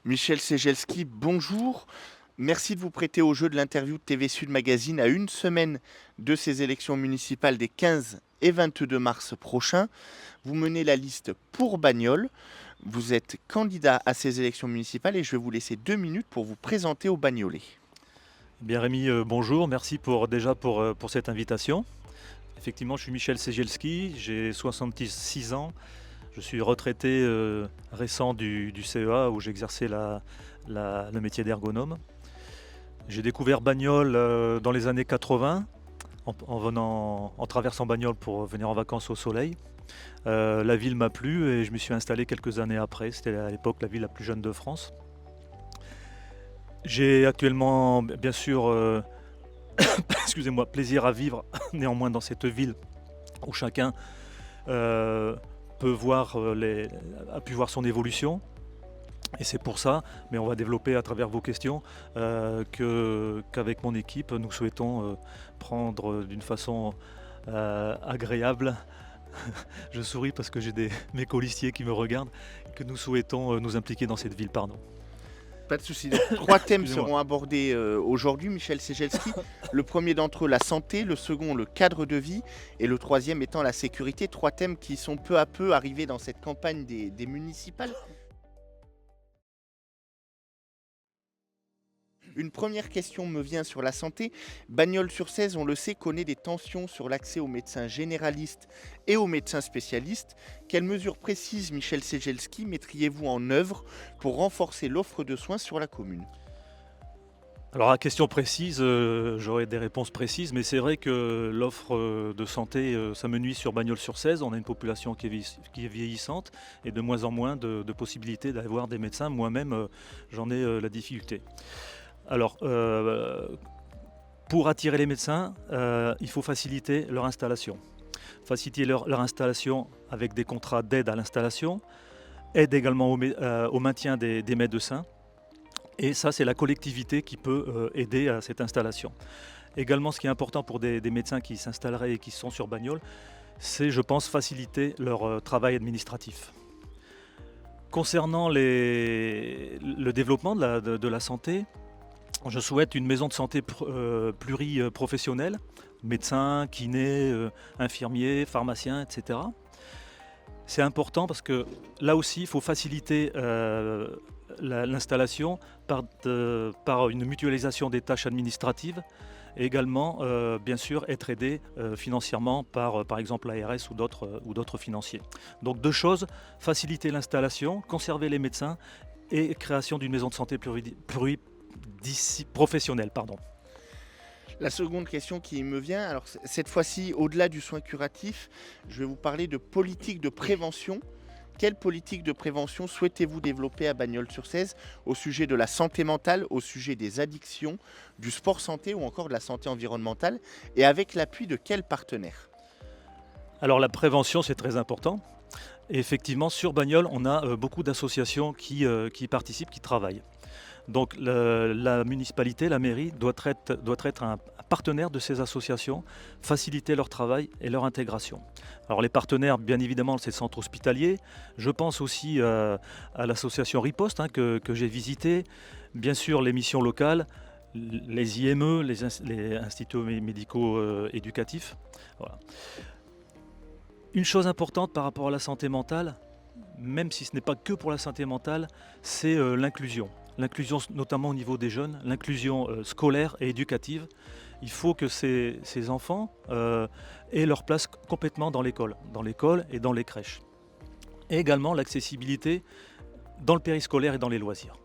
Michel Segelski, bonjour. Merci de vous prêter au jeu de l'interview de TV Sud Magazine à une semaine de ces élections municipales des 15 et 22 mars prochains. Vous menez la liste pour Bagnols. Vous êtes candidat à ces élections municipales et je vais vous laisser 2 minutes pour vous présenter aux Bagnolais. Bien Rémi, bonjour, merci pour cette invitation. Effectivement, je suis Michel Segelski, j'ai 66 ans, je suis retraité récent du CEA où j'exerçais le métier d'ergonome. J'ai découvert Bagnols dans les années 80 en traversant Bagnols pour venir en vacances au soleil. La ville m'a plu et je me suis installé quelques années après, c'était à l'époque la ville la plus jeune de France. J'ai actuellement, bien sûr, excusez-moi, plaisir à vivre néanmoins dans cette ville où chacun euh, a pu voir son évolution. Et c'est pour ça, mais on va développer à travers vos questions, qu'avec mon équipe, nous souhaitons prendre d'une façon agréable, je souris parce que j'ai mes colistiers qui me regardent, que nous souhaitons nous impliquer dans cette ville, pardon. Pas de souci. Donc, 3 thèmes Excusez-moi. seront abordés aujourd'hui, Michel Segelski. Le premier d'entre eux, la santé, le second, le cadre de vie, et le troisième étant la sécurité. 3 thèmes qui sont peu à peu arrivés dans cette campagne des municipales. Une première question me vient sur la santé. Bagnols-sur-Cèze, on le sait, connaît des tensions sur l'accès aux médecins généralistes et aux médecins spécialistes. Quelles mesures précises, Michel Segelski, mettriez-vous en œuvre pour renforcer l'offre de soins sur la commune? Alors à question précise, j'aurai des réponses précises, mais c'est vrai que l'offre de santé, ça me nuit sur Bagnols-sur-Cèze. On a une population qui est vieillissante et de moins en moins de possibilités d'avoir des médecins. Moi-même, j'en ai la difficulté. Alors, pour attirer les médecins, il faut faciliter leur installation. Faciliter leur installation avec des contrats d'aide à l'installation, aide également au maintien des médecins. Et ça, c'est la collectivité qui peut aider à cette installation. Également, ce qui est important pour des médecins qui s'installeraient et qui sont sur Bagnols, c'est, je pense, faciliter leur travail administratif. Concernant le développement de la santé, je souhaite une maison de santé pluriprofessionnelle, médecins, kinés, infirmiers, pharmaciens, etc. C'est important parce que là aussi, il faut faciliter l'installation par une mutualisation des tâches administratives et également, bien sûr, être aidé financièrement par exemple l'ARS ou d'autres financiers. Donc 2 choses, faciliter l'installation, conserver les médecins et création d'une maison de santé professionnelle. Pardon. La seconde question qui me vient, alors cette fois-ci, au-delà du soin curatif, je vais vous parler de politique de prévention. Quelle politique de prévention souhaitez-vous développer à Bagnols-sur-Cèze au sujet de la santé mentale, au sujet des addictions, du sport santé ou encore de la santé environnementale, et avec l'appui de quels partenaires? Alors la prévention, c'est très important. Et effectivement, sur Bagnols, on a beaucoup d'associations qui participent, qui travaillent. Donc la municipalité, la mairie, doit être un partenaire de ces associations, faciliter leur travail et leur intégration. Alors les partenaires, bien évidemment, c'est le centre hospitalier. Je pense aussi à l'association Riposte que j'ai visitée. Bien sûr, les missions locales, les IME, les instituts médicaux éducatifs. Voilà. Une chose importante par rapport à la santé mentale, même si ce n'est pas que pour la santé mentale, c'est l'inclusion. L'inclusion notamment au niveau des jeunes, l'inclusion scolaire et éducative. Il faut que ces enfants aient leur place complètement dans l'école et dans les crèches. Et également l'accessibilité dans le périscolaire et dans les loisirs.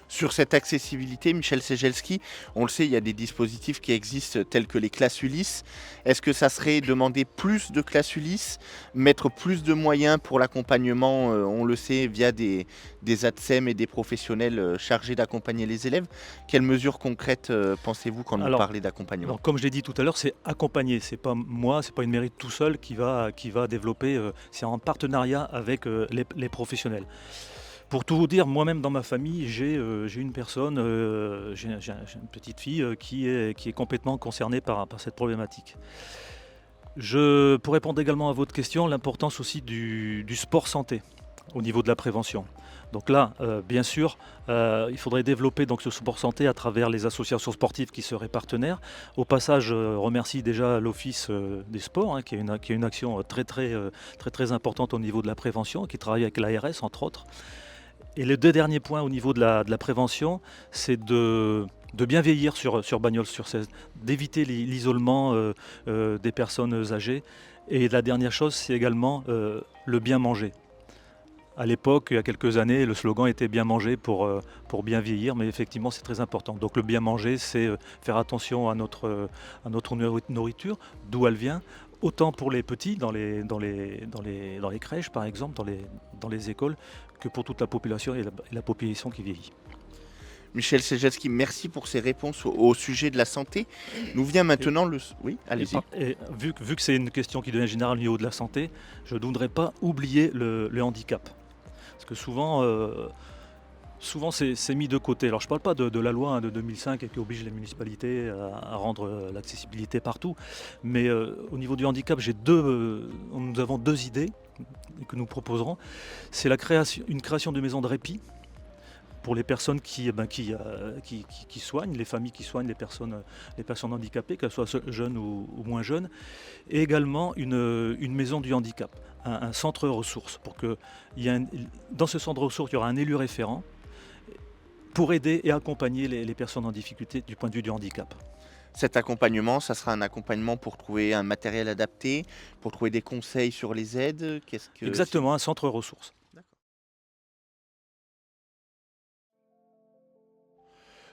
Sur cette accessibilité, Michel Segelski, on le sait, il y a des dispositifs qui existent tels que les classes Ulysse. Est-ce que ça serait demander plus de classes Ulysse, mettre plus de moyens pour l'accompagnement, on le sait, via des ATSEM et des professionnels chargés d'accompagner les élèves? Quelles mesures concrètes pensez-vous quand vous Alors, parlez d'accompagnement? comme je l'ai dit tout à l'heure, c'est accompagner. C'est pas moi, c'est pas une mairie tout seul qui va développer. C'est en partenariat avec les professionnels. Pour tout vous dire, moi-même dans ma famille, j'ai une personne, j'ai une petite fille qui est complètement concernée par cette problématique. Pour répondre également à votre question, l'importance aussi du sport santé. au niveau de la prévention. Donc là, bien sûr, il faudrait développer donc, ce sport santé à travers les associations sportives qui seraient partenaires. Au passage, je remercie déjà l'Office des sports, hein, qui a une action très importante au niveau de la prévention, qui travaille avec l'ARS entre autres. Et les deux derniers points au niveau de la prévention, c'est de bien vieillir sur Bagnols-sur-Cèze, d'éviter l'isolement des personnes âgées. Et la dernière chose, c'est également le bien manger. À l'époque, il y a quelques années, le slogan était bien manger pour bien vieillir, mais effectivement c'est très important. Donc le bien manger, c'est faire attention à notre nourriture, d'où elle vient, autant pour les petits dans les crèches par exemple, dans les écoles, que pour toute la population et la population qui vieillit. Michel Segelski, merci pour ces réponses au sujet de la santé. Nous vient maintenant le... Oui, allez-y. Et vu que c'est une question qui devient générale au niveau de la santé, je ne voudrais pas oublier le handicap. Parce que souvent c'est mis de côté. Alors je ne parle pas de la loi de 2005 qui oblige les municipalités à rendre l'accessibilité partout, mais au niveau du handicap, nous avons deux idées que nous proposerons. C'est une création de maisons de répit pour les personnes qui soignent, les familles qui soignent les personnes handicapées, qu'elles soient jeunes ou moins jeunes, et également une maison du handicap, un centre ressources, pour que dans ce centre ressources, il y aura un élu référent pour aider et accompagner les personnes en difficulté du point de vue du handicap. Cet accompagnement, ça sera un accompagnement pour trouver un matériel adapté, pour trouver des conseils sur les aides. Exactement, un centre ressources.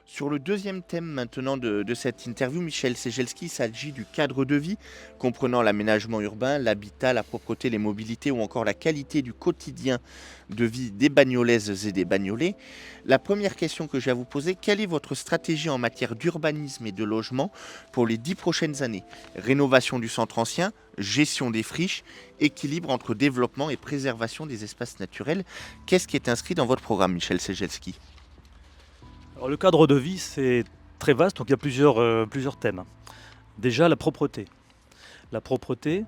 Sur le deuxième thème maintenant de cette interview, Michel Segelski, il s'agit du cadre de vie, comprenant l'aménagement urbain, l'habitat, la propreté, les mobilités ou encore la qualité du quotidien de vie des Bagnolaises et des Bagnolais. La première question que j'ai à vous poser, quelle est votre stratégie en matière d'urbanisme et de logement pour les 10 prochaines années? Rénovation du centre ancien, gestion des friches, équilibre entre développement et préservation des espaces naturels. Qu'est-ce qui est inscrit dans votre programme, Michel Segelski? Alors, le cadre de vie, c'est très vaste, donc il y a plusieurs thèmes. Déjà, la propreté. La propreté,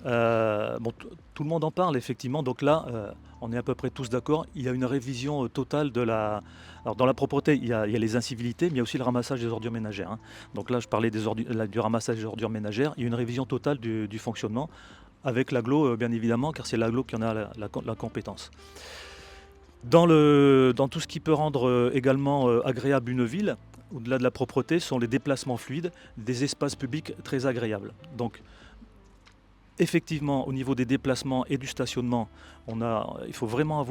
tout le monde en parle effectivement, donc là, on est à peu près tous d'accord. Il y a une révision totale de la... Alors dans la propreté, il y a les incivilités, mais il y a aussi le ramassage des ordures ménagères, hein. Donc là, je parlais du ramassage des ordures ménagères. Il y a une révision totale du fonctionnement, avec l'agglo, bien évidemment, car c'est l'agglo qui en a la compétence. Dans tout ce qui peut rendre également agréable une ville, au-delà de la propreté, sont les déplacements fluides, des espaces publics très agréables. Donc, effectivement, au niveau des déplacements et du stationnement, il faut vraiment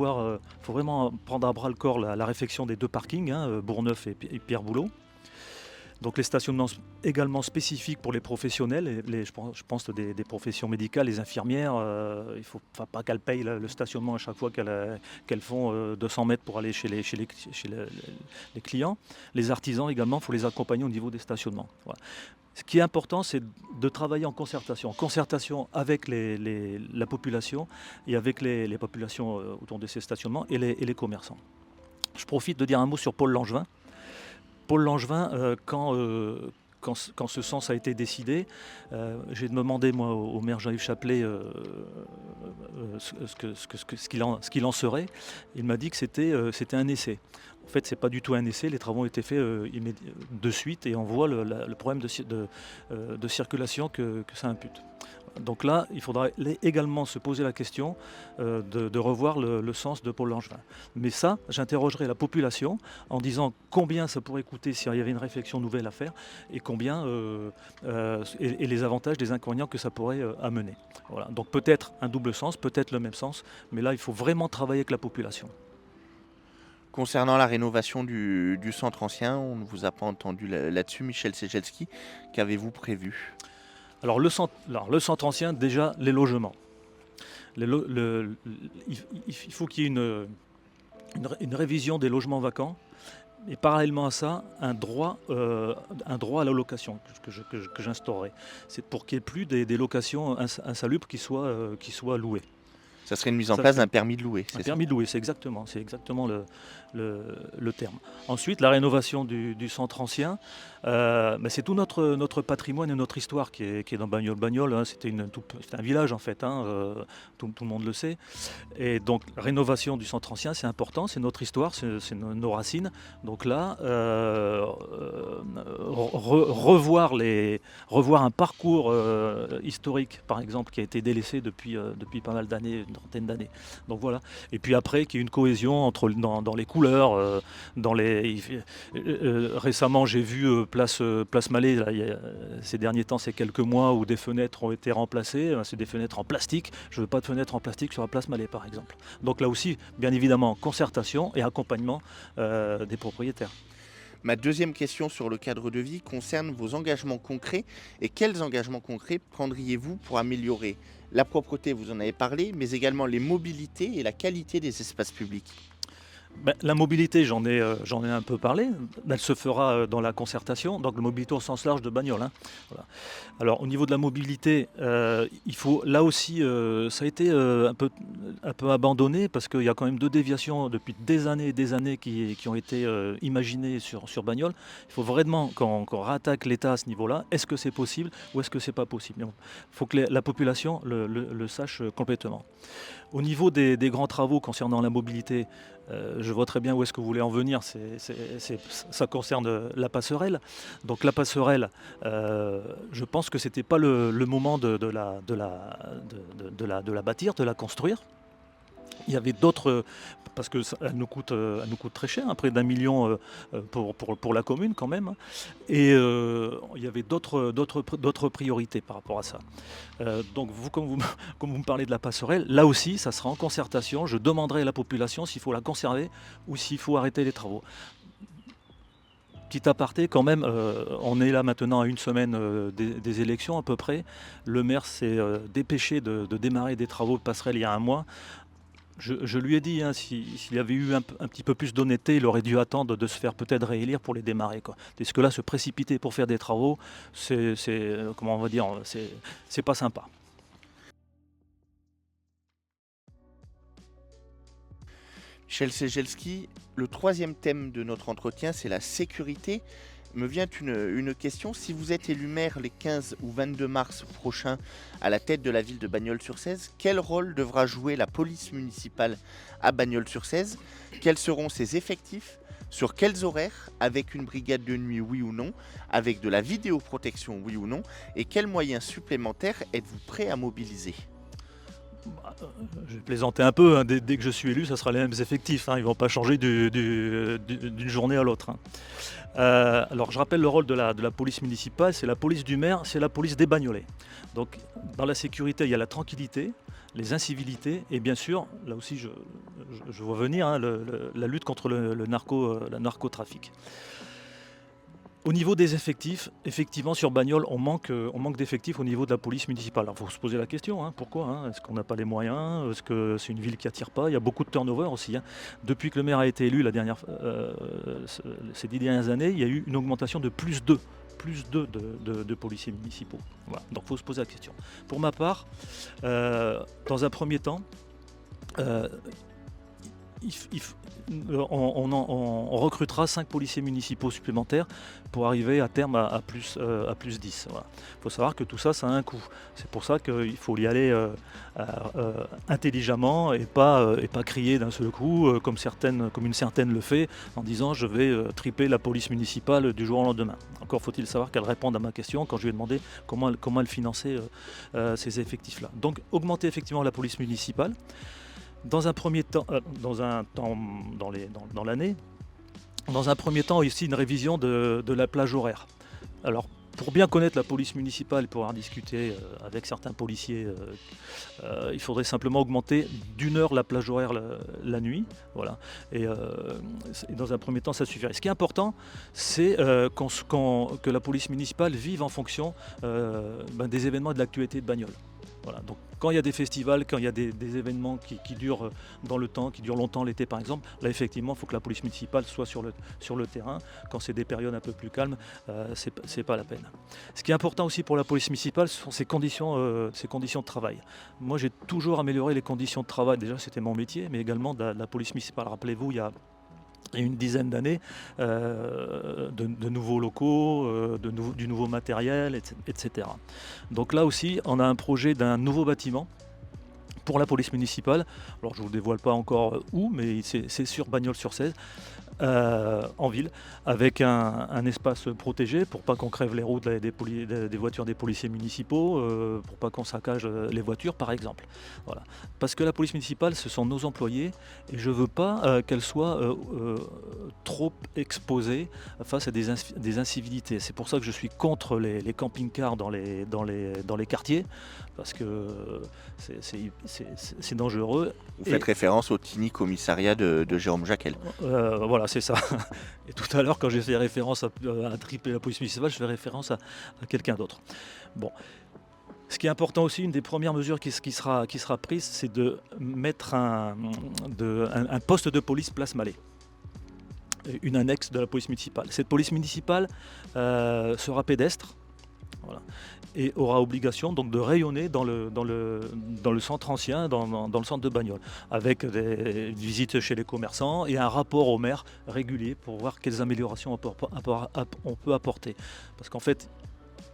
prendre à bras le corps la réfection des deux parkings, hein, Bourgneuf et Pierre-Bouleau. Donc les stationnements également spécifiques pour les professionnels, je pense des professions médicales, les infirmières, il ne faut pas qu'elles payent le stationnement à chaque fois qu'elles font 200 mètres pour aller chez les clients. Les artisans également, il faut les accompagner au niveau des stationnements. Voilà. Ce qui est important, c'est de travailler en concertation avec la population et avec les populations autour de ces stationnements et les commerçants. Je profite de dire un mot sur Paul Langevin. Paul Langevin, quand ce sens a été décidé, j'ai demandé moi, au maire Jean-Yves Chaplet ce qu'il en serait. Il m'a dit que c'était un essai. En fait, ce n'est pas du tout un essai, les travaux ont été faits de suite et on voit le problème de circulation que ça impute. Donc là, il faudra également se poser la question de revoir le sens de Paul Langevin. Mais ça, j'interrogerai la population en disant combien ça pourrait coûter s'il y avait une réflexion nouvelle à faire et combien et les avantages des inconvénients que ça pourrait amener. Voilà. Donc peut-être un double sens, peut-être le même sens, mais là, il faut vraiment travailler avec la population. Concernant la rénovation du centre ancien, on ne vous a pas entendu là-dessus, Michel Segelski. Qu'avez-vous prévu ? Alors le centre ancien, déjà les logements. Il faut qu'il y ait une révision des logements vacants et parallèlement à ça, un droit à la location que j'instaurerai. C'est pour qu'il n'y ait plus des locations insalubres qui soient louées. Ça serait une mise en Ça place serait d'un permis de louer, un c'est ça? permis de louer, c'est exactement le terme. Ensuite, la rénovation du centre ancien, c'est tout notre patrimoine et notre histoire qui est dans Bagnols. Bagnols, hein, c'était un village en fait, hein, tout le monde le sait. Et donc, rénovation du centre ancien, c'est important, c'est notre histoire, c'est nos racines. Donc là, revoir un parcours historique, par exemple, qui a été délaissé depuis pas mal d'années, une trentaine d'années. Donc voilà. Et puis après, qu'il y ait une cohésion dans les couleurs, récemment, j'ai vu Place Mallet, là, ces derniers temps, ces quelques mois, où des fenêtres ont été remplacées. C'est des fenêtres en plastique. Je ne veux pas de fenêtres en plastique sur la Place Mallet, par exemple. Donc là aussi, bien évidemment, concertation et accompagnement des propriétaires. Ma deuxième question sur le cadre de vie concerne vos engagements concrets. Et quels engagements concrets prendriez-vous pour améliorer la propreté, vous en avez parlé, mais également les mobilités et la qualité des espaces publics? La mobilité, j'en ai un peu parlé. Elle se fera dans la concertation, donc la mobilité au sens large de bagnole, hein. Voilà. Alors au niveau de la mobilité, il faut là aussi, ça a été un peu abandonné parce qu'il y a quand même 2 déviations depuis des années et des années qui ont été imaginées sur Bagnols. Il faut vraiment qu'on rattaque l'État à ce niveau-là. Est-ce que c'est possible ou est-ce que c'est pas possible? Il faut que la population le sache complètement. Au niveau des grands travaux concernant la mobilité, je vois très bien où est-ce que vous voulez en venir. Ça concerne la passerelle. Donc la passerelle, je pense que c'était pas le moment de la bâtir, de la construire. Il y avait d'autres, parce que elle nous coûte très cher, hein, près d'1 million pour la commune quand même. Et il y avait d'autres priorités par rapport à ça. Donc comme vous me parlez de la passerelle, là aussi, ça sera en concertation. Je demanderai à la population s'il faut la conserver ou s'il faut arrêter les travaux. Petit aparté quand même, on est là maintenant à une semaine des élections à peu près. Le maire s'est dépêché de démarrer des travaux de passerelle il y a 1 mois. Je lui ai dit, hein, s'il y avait eu un petit peu plus d'honnêteté, il aurait dû attendre de se faire peut-être réélire pour les démarrer, quoi. Parce que là, se précipiter pour faire des travaux, comment on va dire, c'est pas sympa. Michel Segelski, le troisième thème de notre entretien, c'est la sécurité. Me vient une question. Si vous êtes élu maire les 15 ou 22 mars prochains à la tête de la ville de Bagnols-sur-Cèze, quel rôle devra jouer la police municipale à Bagnols-sur-Cèze? Quels seront ses effectifs? Sur quels horaires? Avec une brigade de nuit, oui ou non? Avec de la vidéoprotection, oui ou non? Et quels moyens supplémentaires êtes-vous prêt à mobiliser? Je vais plaisanter un peu, hein. Dès que je suis élu, ça sera les mêmes effectifs, hein. Ils ne vont pas changer d'une journée à l'autre, hein. Alors je rappelle le rôle de la police municipale, c'est la police du maire, c'est la police des Bagnolais. Donc dans la sécurité, il y a la tranquillité, les incivilités et bien sûr, là aussi je vois venir, hein, la lutte contre le narcotrafic. Au niveau des effectifs, effectivement sur Bagnols, on manque d'effectifs au niveau de la police municipale. Alors il faut se poser la question, hein, pourquoi, hein? Est-ce qu'on n'a pas les moyens? Est-ce que c'est une ville qui attire pas? Il y a beaucoup de turnover aussi, hein. Depuis que le maire a été élu ces 10 dernières années, il y a eu une augmentation de plus 2 de policiers municipaux. Voilà. Donc il faut se poser la question. Pour ma part, dans un premier temps, on recrutera 5 policiers municipaux supplémentaires pour arriver à terme à plus 10. Voilà. Il faut savoir que tout ça, ça a un coût. C'est pour ça qu'il faut y aller intelligemment et pas crier d'un seul coup, comme une certaine le fait, en disant je vais tripler la police municipale du jour au lendemain. Encore faut-il savoir qu'elle réponde à ma question quand je lui ai demandé comment elle finançait ces effectifs-là. Donc augmenter effectivement la police municipale. Dans un premier temps, dans l'année, dans un premier temps aussi une révision de la plage horaire. Alors pour bien connaître la police municipale et pouvoir discuter avec certains policiers, il faudrait simplement augmenter d'1 heure la plage horaire la nuit. Voilà. Et dans un premier temps, ça suffirait. Ce qui est important, c'est que la police municipale vive en fonction des événements et de l'actualité de Bagnols. Voilà, donc quand il y a des festivals, quand il y a des événements qui durent dans le temps, qui durent longtemps l'été par exemple, là effectivement il faut que la police municipale soit sur le terrain. Quand c'est des périodes un peu plus calmes, c'est pas la peine. Ce qui est important aussi pour la police municipale, ce sont ses conditions de travail. Moi j'ai toujours amélioré les conditions de travail, déjà c'était mon métier, mais également de la police municipale. Rappelez-vous, il y a une dizaine d'années, de nouveaux locaux, du nouveau matériel, etc. Donc là aussi, on a un projet d'un nouveau bâtiment pour la police municipale. Alors je ne vous dévoile pas encore où, mais c'est sur Bagnols-sur-Cèze, en ville, avec un espace protégé pour pas qu'on crève les routes des voitures des policiers municipaux, pour pas qu'on saccage les voitures par exemple. Voilà. Parce que la police municipale, ce sont nos employés et je veux pas qu'elle soit trop exposée face à des incivilités. C'est pour ça que je suis contre les camping-cars dans les quartiers, parce que c'est dangereux. Vous faites référence au Tini commissariat de Jérôme Jacquel. Voilà, c'est ça. Et tout à l'heure, quand j'ai fait référence à tripler la police municipale, je fais référence à quelqu'un d'autre. Bon. Ce qui est important aussi, une des premières mesures qui sera prise, c'est de mettre un poste de police place Mallet. Une annexe de la police municipale. Cette police municipale sera pédestre. Voilà. Et aura obligation donc de rayonner dans le centre ancien, dans le centre de Bagnols, avec des visites chez les commerçants et un rapport au maire régulier pour voir quelles améliorations on peut apporter. Parce qu'en fait,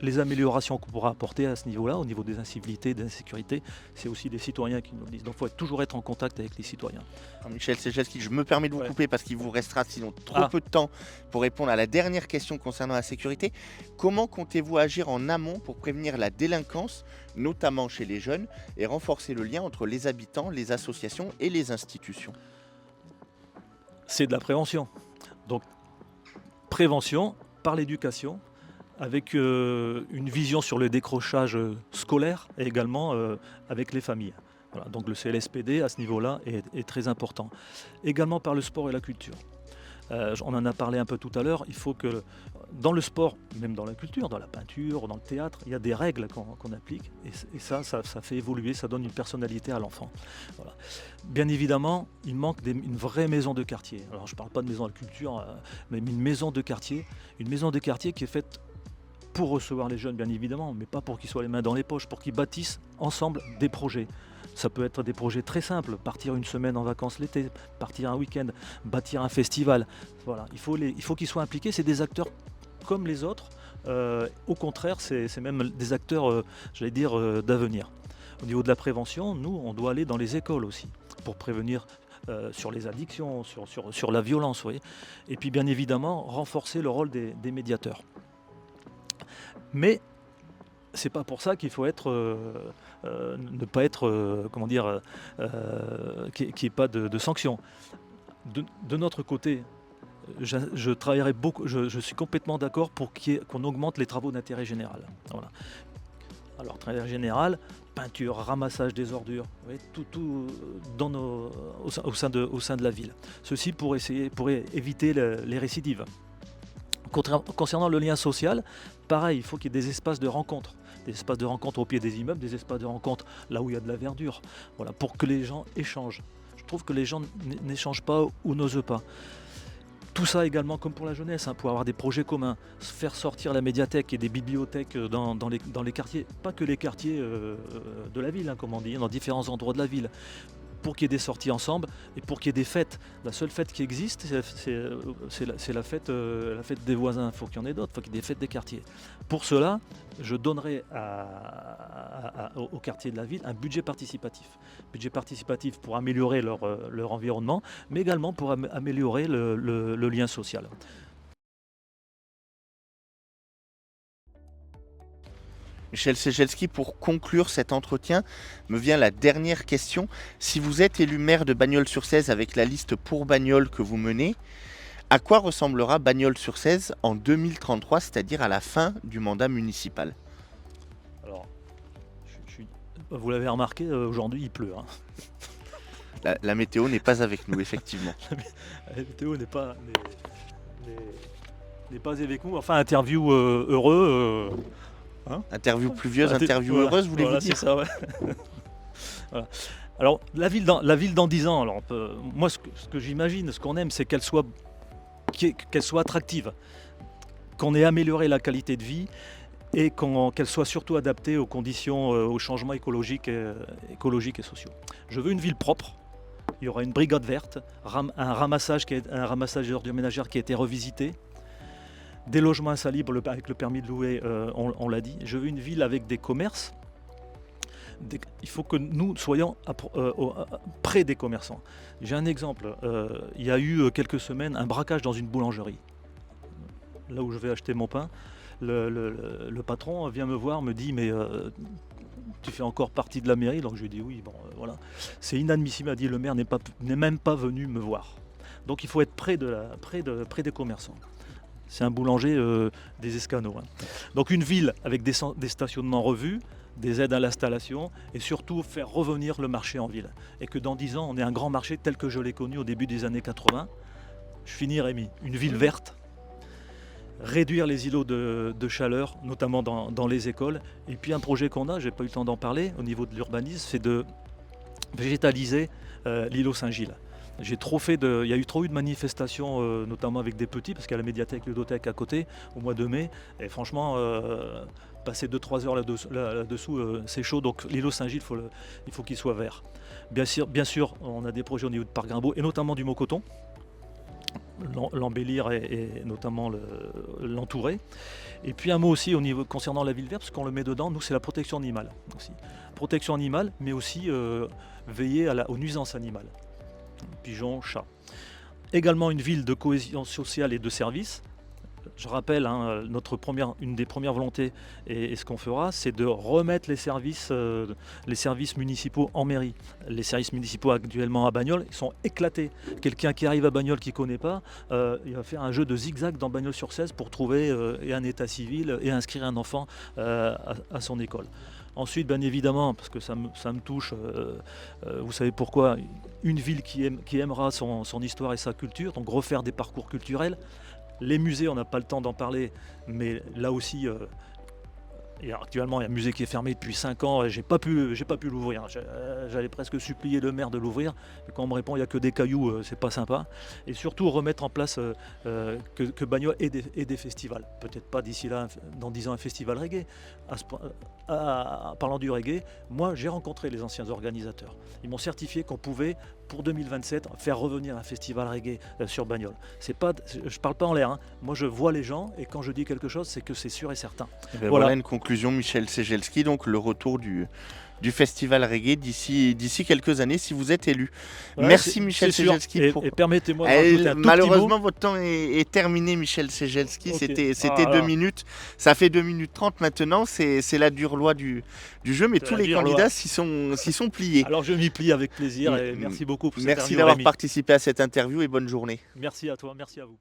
les améliorations qu'on pourra apporter à ce niveau-là, au niveau des incivilités, des insécurités, c'est aussi des citoyens qui nous le disent. Donc il faut toujours être en contact avec les citoyens. Alors, Michel Segelski, je me permets de vous couper parce qu'il vous restera sinon trop peu de temps pour répondre à la dernière question concernant la sécurité. Comment comptez-vous agir en amont pour prévenir la délinquance, notamment chez les jeunes, et renforcer le lien entre les habitants, les associations et les institutions? C'est de la prévention. Donc prévention par l'éducation, avec une vision sur le décrochage scolaire et également avec les familles. Voilà, donc le CLSPD à ce niveau-là est très important. Également par le sport et la culture. On en a parlé un peu tout à l'heure, il faut que dans le sport, même dans la culture, dans la peinture, dans le théâtre, il y a des règles qu'on applique et ça fait évoluer, ça donne une personnalité à l'enfant. Voilà. Bien évidemment, il manque une vraie maison de quartier. Alors je ne parle pas de maison de culture, mais une maison de quartier qui est faite pour recevoir les jeunes bien évidemment, mais pas pour qu'ils soient les mains dans les poches, pour qu'ils bâtissent ensemble des projets. Ça peut être des projets très simples, partir une semaine en vacances l'été, partir un week-end, bâtir un festival. Voilà, il faut qu'ils soient impliqués, c'est des acteurs comme les autres. Au contraire, c'est même des acteurs, d'avenir. Au niveau de la prévention, nous, on doit aller dans les écoles aussi, pour prévenir sur les addictions, sur la violence. Vous voyez. Et puis bien évidemment, renforcer le rôle des médiateurs. Mais c'est pas pour ça qu'il faut ne pas être, qu'il n'y ait pas de sanctions. De notre côté, je travaillerai beaucoup, je suis complètement d'accord pour qu'on augmente les travaux d'intérêt général. Voilà. Alors, intérêt général, peinture, ramassage des ordures, vous voyez, tout au sein de la ville. Ceci pour éviter les récidives. Concernant le lien social, pareil, il faut qu'il y ait des espaces de rencontre. Des espaces de rencontre au pied des immeubles, des espaces de rencontre là où il y a de la verdure. Voilà, pour que les gens échangent. Je trouve que les gens n'échangent pas ou n'osent pas. Tout ça également comme pour la jeunesse, pour avoir des projets communs, faire sortir la médiathèque et des bibliothèques dans les quartiers, pas que les quartiers de la ville, comme on dit, dans différents endroits de la ville, pour qu'il y ait des sorties ensemble et pour qu'il y ait des fêtes. La seule fête qui existe, c'est la fête des voisins. Il faut qu'il y en ait d'autres, il faut qu'il y ait des fêtes des quartiers. Pour cela, je donnerai au quartier de la ville un budget participatif. Budget participatif pour améliorer leur environnement, mais également pour améliorer le lien social. Michel Segelski, pour conclure cet entretien, me vient la dernière question. Si vous êtes élu maire de Bagnols-sur-Cèze avec la liste pour Bagnols que vous menez, à quoi ressemblera Bagnols-sur-Cèze en 2033, c'est-à-dire à la fin du mandat municipal? Alors, vous l'avez remarqué, aujourd'hui il pleut. Hein. La météo n'est pas avec nous, effectivement. La météo n'est pas avec nous. Enfin, interview heureux. Hein? Interview pluvieuse, Voilà, interview voilà, heureuse, voulez-vous voilà, dire? c'est ça, ouais. Voilà. Alors, la ville dans 10 ans, alors moi, ce que j'imagine, ce qu'on aime, c'est qu'elle soit attractive, qu'on ait amélioré la qualité de vie et qu'elle soit surtout adaptée aux conditions, aux changements écologiques et sociaux. Je veux une ville propre. Il y aura une brigade verte, un ramassage d'ordures ménagères qui a été revisité, des logements insalubres avec le permis de louer, on l'a dit. Je veux une ville avec des commerces. Il faut que nous soyons près des commerçants. J'ai un exemple. Il y a eu quelques semaines un braquage dans une boulangerie. Là où je vais acheter mon pain, le patron vient me voir, me dit mais tu fais encore partie de la mairie? Donc je lui dis oui, bon voilà. C'est inadmissible, a dit le maire n'est même pas venu me voir. Donc il faut être près des commerçants. C'est un boulanger des Escanaux. Hein. Donc une ville avec des stationnements revus, des aides à l'installation et surtout faire revenir le marché en ville. Et que dans 10 ans, on ait un grand marché tel que je l'ai connu au début des années 80. Je finis Rémi, une ville verte, réduire les îlots de chaleur, notamment dans les écoles. Et puis un projet qu'on a, j'ai pas eu le temps d'en parler, au niveau de l'urbanisme, c'est de végétaliser l'îlot Saint-Gilles. Il y a eu trop eu de manifestations, notamment avec des petits, parce qu'il y a la médiathèque ludothèque à côté, au mois de mai. Et franchement, passer 2-3 heures là-dessous, c'est chaud. Donc l'îlot Saint-Gilles, il faut qu'il soit vert. Bien sûr, on a des projets au niveau de Parc Grimbaud, et notamment du Mot-Coton. L'embellir et notamment l'entourer. Et puis un mot aussi concernant la ville verte, parce qu'on le met dedans, nous c'est la protection animale aussi. Protection animale, mais aussi veiller aux nuisances animales. Pigeons, chats. Également une ville de cohésion sociale et de services. Je rappelle, hein, une des premières volontés et ce qu'on fera, c'est de remettre les services municipaux en mairie. Les services municipaux actuellement à Bagnols, ils sont éclatés. Quelqu'un qui arrive à Bagnols qui ne connaît pas, il va faire un jeu de zigzag dans Bagnols-sur-Cèze pour trouver un état civil et inscrire un enfant à son école. Ensuite, bien évidemment, parce que ça me touche, vous savez pourquoi, une ville qui aimera son histoire et sa culture, donc refaire des parcours culturels. Les musées, on n'a pas le temps d'en parler, mais là aussi, actuellement, il y a un musée qui est fermé depuis 5 ans et j'ai pas pu l'ouvrir. J'allais presque supplier le maire de l'ouvrir, mais quand on me répond il n'y a que des cailloux, c'est pas sympa. Et surtout remettre en place que Bagnols ait des festivals. Peut-être pas d'ici là, dans 10 ans, un festival reggae. Parlant du reggae, moi j'ai rencontré les anciens organisateurs. Ils m'ont certifié qu'on pouvait, pour 2027, faire revenir un festival reggae sur Bagnols. Je parle pas en l'air, hein. Moi je vois les gens et quand je dis quelque chose, c'est que c'est sûr et certain. Voilà une conclusion, Michel Cegelski, donc le retour du festival reggae d'ici quelques années si vous êtes élu. Ouais, merci Michel Cegelski. Et permettez-moi de rajouter un tout malheureusement petit mot. votre temps est terminé, Michel Cegelski. Okay. C'était 2 minutes. Ça fait 2 minutes 30 maintenant. C'est la dure loi du jeu, mais tous les candidats s'y sont pliés. Alors je m'y plie avec plaisir et merci beaucoup pour cette interview. Merci d'avoir participé à cette interview et bonne journée. Merci à toi, merci à vous.